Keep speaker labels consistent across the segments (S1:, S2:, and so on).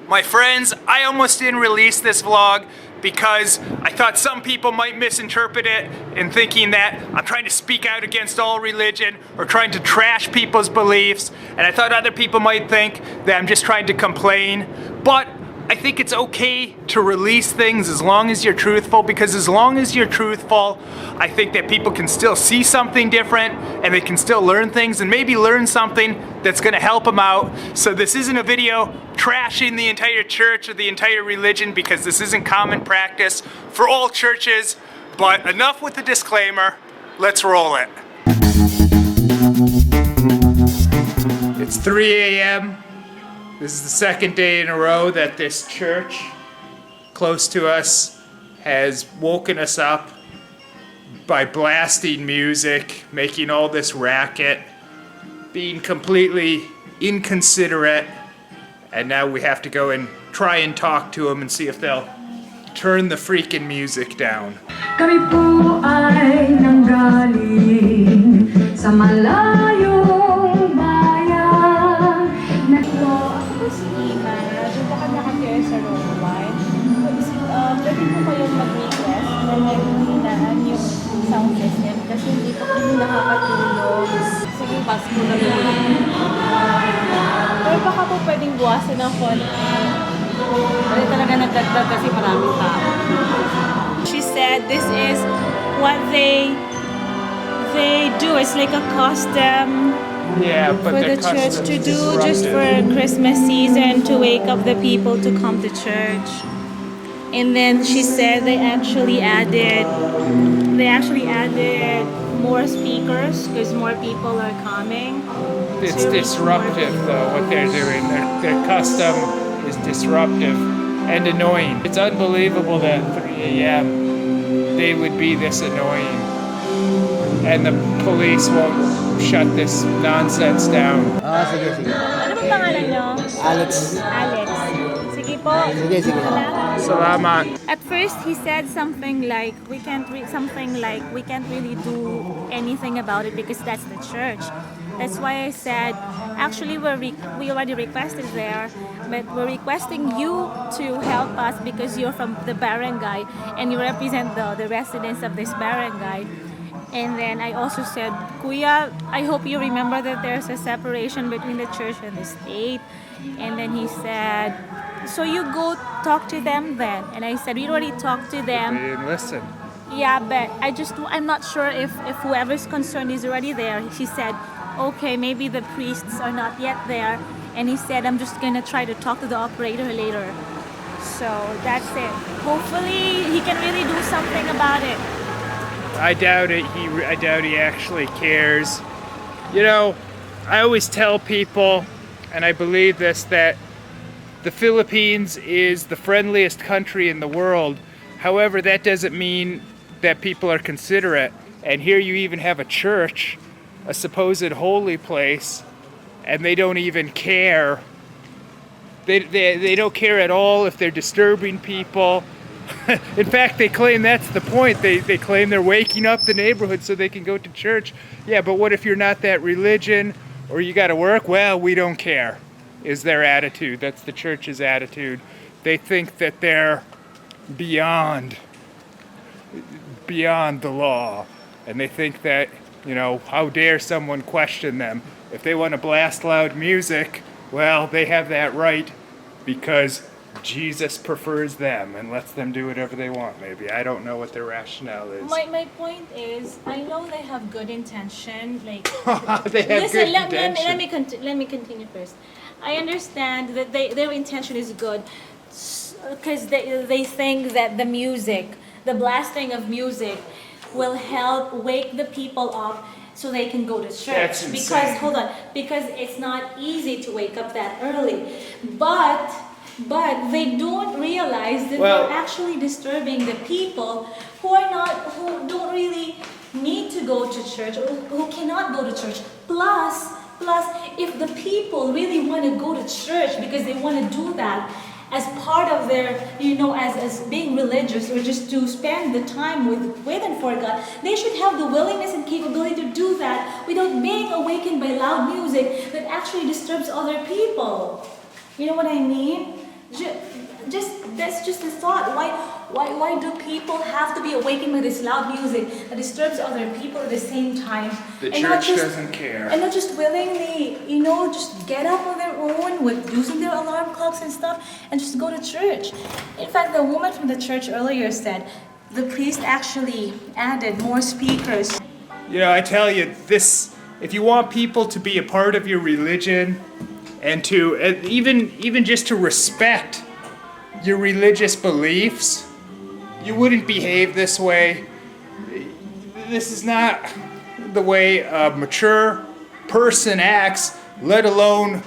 S1: My friends, I almost didn't release this vlog because I thought some people might misinterpret it in thinking that I'm trying to speak out against all religion or trying to trash people's beliefs, and I thought other people might think that I'm just trying to complain. But I think it's okay to release things as long as you're truthful, because as long as you're truthful, I think that people can still see something different and they can still learn things and maybe learn something that's gonna help them out. So this isn't a video trashing the entire church or the entire religion, because this isn't common practice for all churches. But enough with the disclaimer, let's roll it. It's 3 a.m. This is the second day in a row that this church close to us has woken us up by blasting music, making all this racket, being completely inconsiderate, and now we have to go and try and talk to them and see if they'll turn the freaking music down.
S2: Kami po ay nanggaling sa malayong bayan.
S3: Ako si Ina. Doon po kami nakatira sa room 1. Pwede po kayong mag-request na naghihinaan yung sound system kasi hindi po kami nakakatulog. Sige, pass po na yun. Pero baka po pwedeng buwasan ng konti. Pero talaga nagdagdag kasi maraming tao. She said this is what they do. It's like a custom.
S1: Yeah, but
S3: For the church to do just for Christmas season, to wake up the people to come to church. And then she said they actually added more speakers because more people are coming.
S1: It's
S3: to reach
S1: disruptive
S3: more
S1: though, what they're doing. Their custom is disruptive and annoying. It's unbelievable that 3 a.m. they would be this annoying and the police won't shut this nonsense down.
S4: Sige, sige.
S3: Ano bang pangalan nyo?
S4: Alex.
S3: Alex. Sige po.
S4: Sige, sige.
S3: Salamat.
S1: Salamat.
S3: At first, he said something like we can't really do anything about it because that's the church. That's why I said, actually, we already requested there, but we're requesting you to help us because you're from the barangay and you represent the residents of this barangay. And then I also said, Kuya, I hope you remember that there's a separation between the church and the state. And then he said, so you go talk to them then. And I said, we already talked to
S1: They
S3: them.
S1: didn't listen.
S3: Yeah, but I'm not sure if whoever's concerned is already there. She said, okay, maybe the priests are not yet there. And he said, I'm just gonna try to talk to the operator later. So that's it. Hopefully he can really do something about it.
S1: I doubt it. I doubt he actually cares. You know, I always tell people, and I believe this, that the Philippines is the friendliest country in the world. However, that doesn't mean that people are considerate. And here you even have a church, a supposed holy place, and they don't even care. They don't care at all if they're disturbing people. In fact, they claim that's the point. They claim they're waking up the neighborhood so they can go to church. Yeah, but what if you're not that religion or you got to work? Well, we don't care, is their attitude. That's the church's attitude. They think that they're beyond the law. And they think that, you know, how dare someone question them? If they want to blast loud music, well, they have that right because Jesus prefers them and lets them do whatever they want, maybe. I don't know what their rationale is.
S3: My point is, I know they have good intention. Like,
S1: They have
S3: listen,
S1: good intention.
S3: let me continue first. I understand that their intention is good because they think that the music, the blasting of music, will help wake the people up so they can go to church.
S1: That's insane.
S3: Because it's not easy to wake up that early. But they don't realize that they're actually disturbing the people who don't really need to go to church or who cannot go to church. Plus, if the people really want to go to church because they want to do that as part of their, as being religious or just to spend the time with and for God, they should have the willingness and capability to do that without being awakened by loud music that actually disturbs other people. You know what I mean? Just that's just a thought. Why do people have to be awakened by this loud music that disturbs other people at the same time?
S1: The
S3: And not
S1: church
S3: just-
S1: doesn't care.
S3: And not just willingly, just get up on their own with using their alarm clocks and stuff, and just go to church. In fact, the woman from the church earlier said the priest actually added more speakers.
S1: I tell you, if you want people to be a part of your religion and to even just to respect your religious beliefs, you wouldn't behave this way. This is not the way a mature person acts, let alone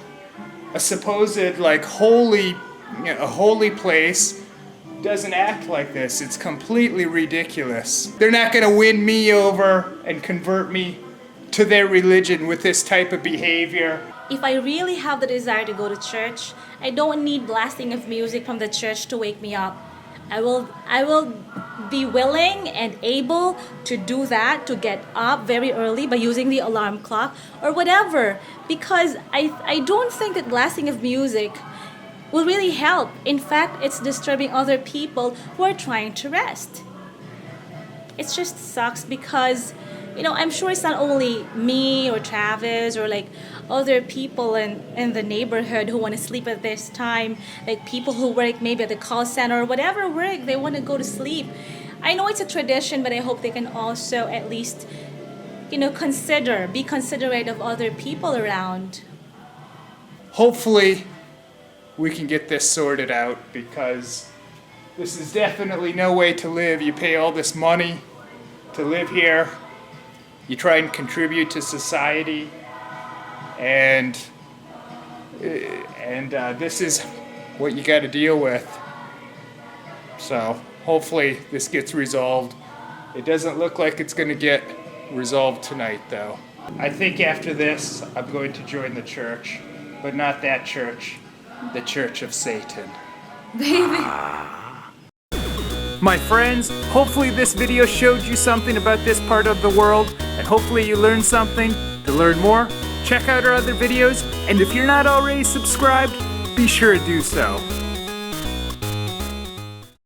S1: a supposed a holy place doesn't act like this. It's completely ridiculous. They're not going to win me over and convert me to their religion with this type of behavior.
S3: If I really have the desire to go to church, I don't need blasting of music from the church to wake me up. I will be willing and able to do that, to get up very early by using the alarm clock or whatever, because I don't think that blasting of music will really help. In fact, it's disturbing other people who are trying to rest. It just sucks because I'm sure it's not only me or Travis or other people in the neighborhood who want to sleep at this time, like people who work maybe at the call center or whatever work, they want to go to sleep. I know it's a tradition, but I hope they can also at least, be considerate of other people around.
S1: Hopefully, we can get this sorted out because this is definitely no way to live. You pay all this money to live here. You try and contribute to society, and this is what you got to deal with. So hopefully this gets resolved. It doesn't look like it's going to get resolved tonight, though. I think after this, I'm going to join the church, but not that church, the Church of Satan.
S3: Baby.
S1: My friends, hopefully this video showed you something about this part of the world, and hopefully you learned something. To learn more, check out our other videos, and if you're not already subscribed, be sure to do so.